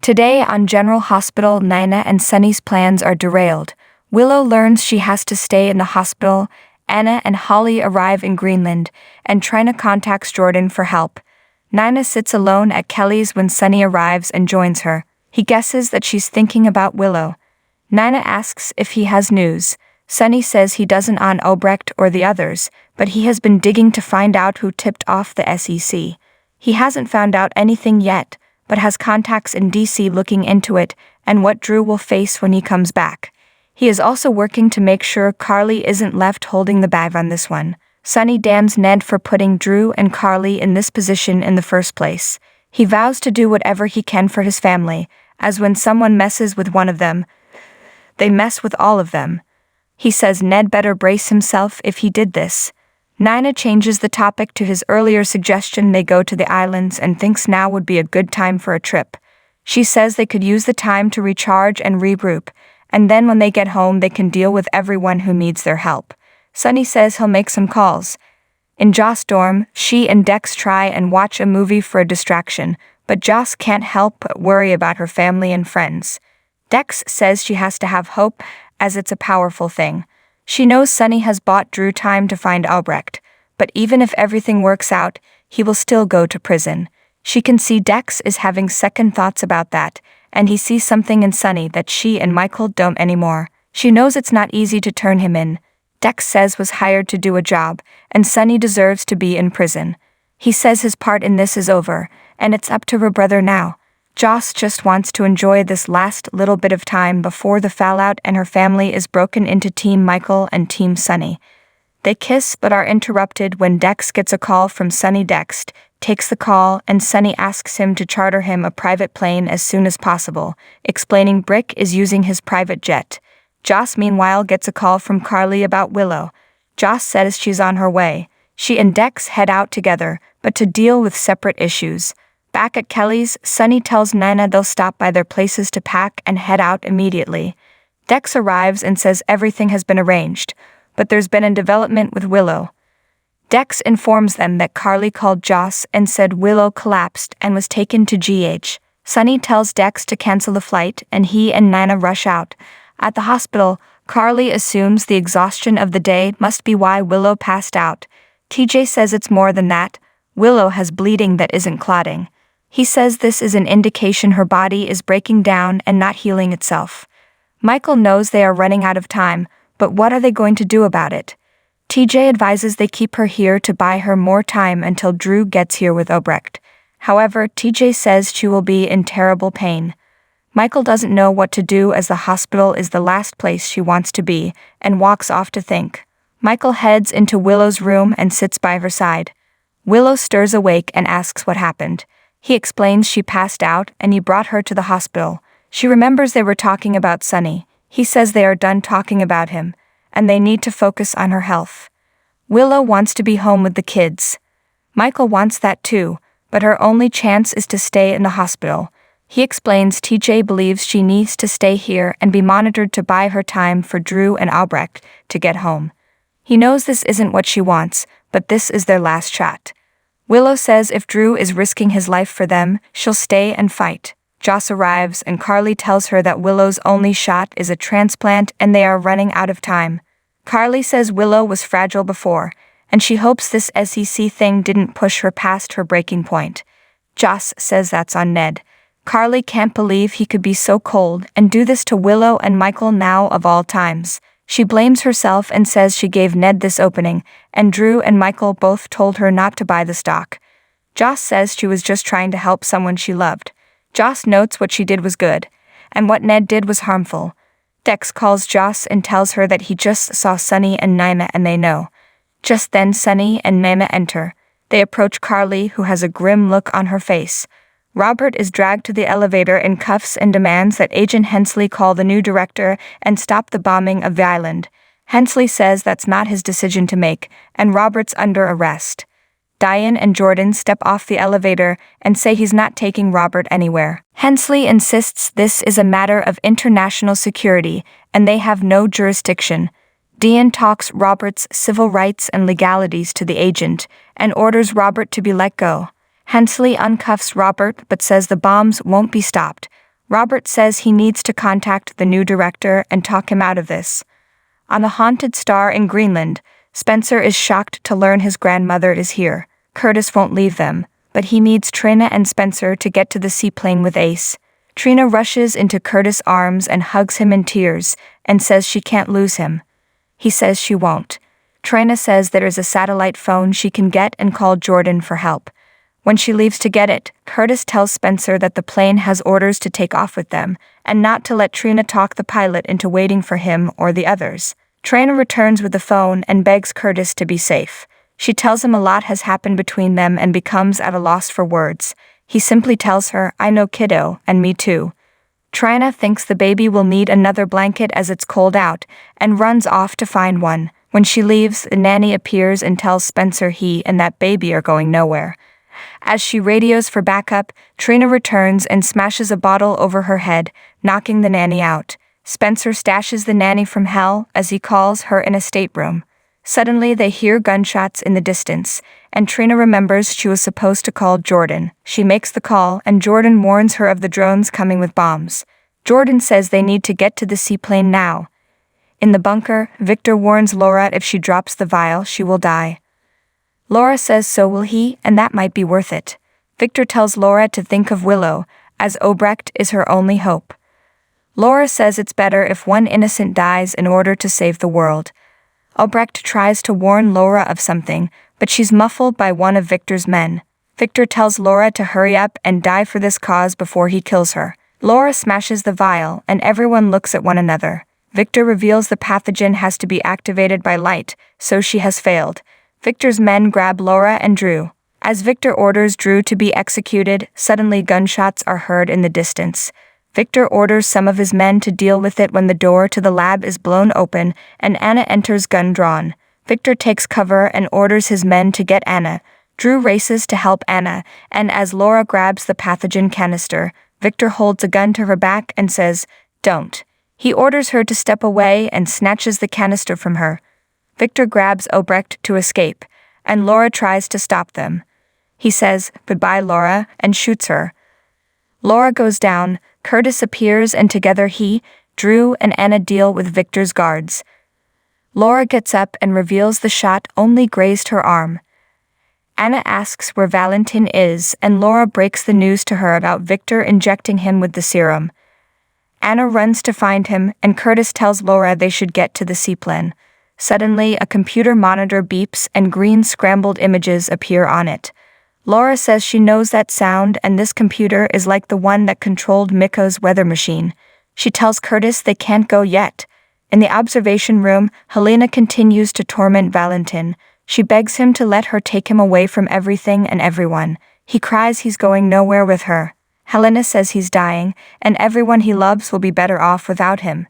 Today on General Hospital, Nina and Sunny's plans are derailed. Willow learns she has to stay in the hospital. Anna and Holly arrive in Greenland, and Trina contacts Jordan for help. Nina sits alone at Kelly's when Sunny arrives and joins her. He guesses that she's thinking about Willow. Nina asks if he has news. Sunny says he doesn't on Obrecht or the others, but he has been digging to find out who tipped off the SEC. He hasn't found out anything yet, but has contacts in DC looking into it and what Drew will face when he comes back. He is also working to make sure Carly isn't left holding the bag on this one. Sunny damns Ned for putting Drew and Carly in this position in the first place. He vows to do whatever he can for his family, as when someone messes with one of them, they mess with all of them. He says Ned better brace himself if he did this. Nina changes the topic to his earlier suggestion they go to the islands and thinks now would be a good time for a trip. She says they could use the time to recharge and regroup, and then when they get home they can deal with everyone who needs their help. Sunny says he'll make some calls. In Joss' dorm, she and Dex try and watch a movie for a distraction, but Joss can't help but worry about her family and friends. Dex says she has to have hope, as it's a powerful thing. She knows Sunny has bought Drew time to find Albrecht, but even if everything works out, he will still go to prison. She can see Dex is having second thoughts about that, and he sees something in Sunny that she and Michael don't anymore. She knows it's not easy to turn him in. Dex says was hired to do a job, and Sunny deserves to be in prison. He says his part in this is over, and it's up to her brother now. Joss just wants to enjoy this last little bit of time before the fallout and her family is broken into Team Michael and Team Sunny. They kiss but are interrupted when Dex gets a call from Sunny. Dex takes the call and Sunny asks him to charter him a private plane as soon as possible, explaining Brick is using his private jet. Joss meanwhile gets a call from Carly about Willow. Joss says she's on her way. She and Dex head out together, but to deal with separate issues. Back at Kelly's, Sunny tells Nina they'll stop by their places to pack and head out immediately. Dex arrives and says everything has been arranged, but there's been a development with Willow. Dex informs them that Carly called Joss and said Willow collapsed and was taken to GH. Sunny tells Dex to cancel the flight and he and Nina rush out. At the hospital, Carly assumes the exhaustion of the day must be why Willow passed out. TJ says it's more than that. Willow has bleeding that isn't clotting. He says this is an indication her body is breaking down and not healing itself. Michael knows they are running out of time, but what are they going to do about it? TJ advises they keep her here to buy her more time until Drew gets here with Obrecht. However, TJ says she will be in terrible pain. Michael doesn't know what to do as the hospital is the last place she wants to be, and walks off to think. Michael heads into Willow's room and sits by her side. Willow stirs awake and asks what happened. He explains she passed out and he brought her to the hospital. She remembers they were talking about Sunny. He says they are done talking about him, and they need to focus on her health. Willow wants to be home with the kids. Michael wants that too, but her only chance is to stay in the hospital. He explains TJ believes she needs to stay here and be monitored to buy her time for Drew and Albrecht to get home. He knows this isn't what she wants, but this is their last shot. Willow says if Drew is risking his life for them, she'll stay and fight. Joss arrives and Carly tells her that Willow's only shot is a transplant and they are running out of time. Carly says Willow was fragile before, and she hopes this SEC thing didn't push her past her breaking point. Joss says that's on Ned. Carly can't believe he could be so cold and do this to Willow and Michael now of all times. She blames herself and says she gave Ned this opening, and Drew and Michael both told her not to buy the stock. Joss says she was just trying to help someone she loved. Joss notes what she did was good, and what Ned did was harmful. Dex calls Joss and tells her that he just saw Sunny and Nina and they know. Just then Sunny and Nina enter. They approach Carly, who has a grim look on her face. Robert is dragged to the elevator in cuffs and demands that Agent Hensley call the new director and stop the bombing of the island. Hensley says that's not his decision to make, and Robert's under arrest. Diane and Jordan step off the elevator and say he's not taking Robert anywhere. Hensley insists this is a matter of international security and they have no jurisdiction. Diane talks Robert's civil rights and legalities to the agent and orders Robert to be let go. Hensley uncuffs Robert but says the bombs won't be stopped. Robert says he needs to contact the new director and talk him out of this. On the haunted star in Greenland, Spencer is shocked to learn his grandmother is here. Curtis won't leave them, but he needs Trina and Spencer to get to the seaplane with Ace. Trina rushes into Curtis' arms and hugs him in tears and says she can't lose him. He says she won't. Trina says there is a satellite phone she can get and call Jordan for help. When she leaves to get it, Curtis tells Spencer that the plane has orders to take off with them and not to let Trina talk the pilot into waiting for him or the others. Trina returns with the phone and begs Curtis to be safe. She tells him a lot has happened between them and becomes at a loss for words. He simply tells her, "I know, kiddo, and me too." Trina thinks the baby will need another blanket as it's cold out and runs off to find one. When she leaves, the nanny appears and tells Spencer he and that baby are going nowhere. As she radios for backup, Trina returns and smashes a bottle over her head, knocking the nanny out. Spencer stashes the nanny from hell, as he calls her, in a stateroom. Suddenly they hear gunshots in the distance, and Trina remembers she was supposed to call Jordan. She makes the call, and Jordan warns her of the drones coming with bombs. Jordan says they need to get to the seaplane now. In the bunker, Victor warns Laura if she drops the vial, she will die. Laura says so will he, and that might be worth it. Victor tells Laura to think of Willow, as Obrecht is her only hope. Laura says it's better if one innocent dies in order to save the world. Obrecht tries to warn Laura of something, but she's muffled by one of Victor's men. Victor tells Laura to hurry up and die for this cause before he kills her. Laura smashes the vial, and everyone looks at one another. Victor reveals the pathogen has to be activated by light, so she has failed. Victor's men grab Laura and Drew. As Victor orders Drew to be executed, suddenly gunshots are heard in the distance. Victor orders some of his men to deal with it when the door to the lab is blown open and Anna enters gun drawn. Victor takes cover and orders his men to get Anna. Drew races to help Anna, and as Laura grabs the pathogen canister, Victor holds a gun to her back and says, "Don't." He orders her to step away and snatches the canister from her. Victor grabs Obrecht to escape, and Laura tries to stop them. He says, "Goodbye, Laura," and shoots her. Laura goes down, Curtis appears, and together he, Drew, and Anna deal with Victor's guards. Laura gets up and reveals the shot only grazed her arm. Anna asks where Valentin is, and Laura breaks the news to her about Victor injecting him with the serum. Anna runs to find him, and Curtis tells Laura they should get to the seaplane. Suddenly, a computer monitor beeps and green scrambled images appear on it. Laura says she knows that sound, and this computer is like the one that controlled Mikko's weather machine. She tells Curtis they can't go yet. In the observation room, Helena continues to torment Valentin. She begs him to let her take him away from everything and everyone. He cries he's going nowhere with her. Helena says he's dying, and everyone he loves will be better off without him.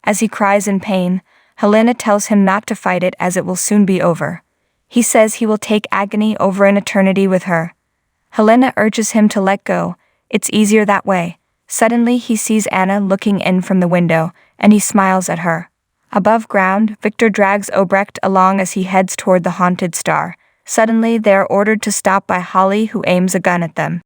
As he cries in pain, Helena tells him not to fight it as it will soon be over. He says he will take agony over an eternity with her. Helena urges him to let go. It's easier that way. Suddenly he sees Anna looking in from the window, and he smiles at her. Above ground, Victor drags Obrecht along as he heads toward the haunted star. Suddenly they are ordered to stop by Holly, who aims a gun at them.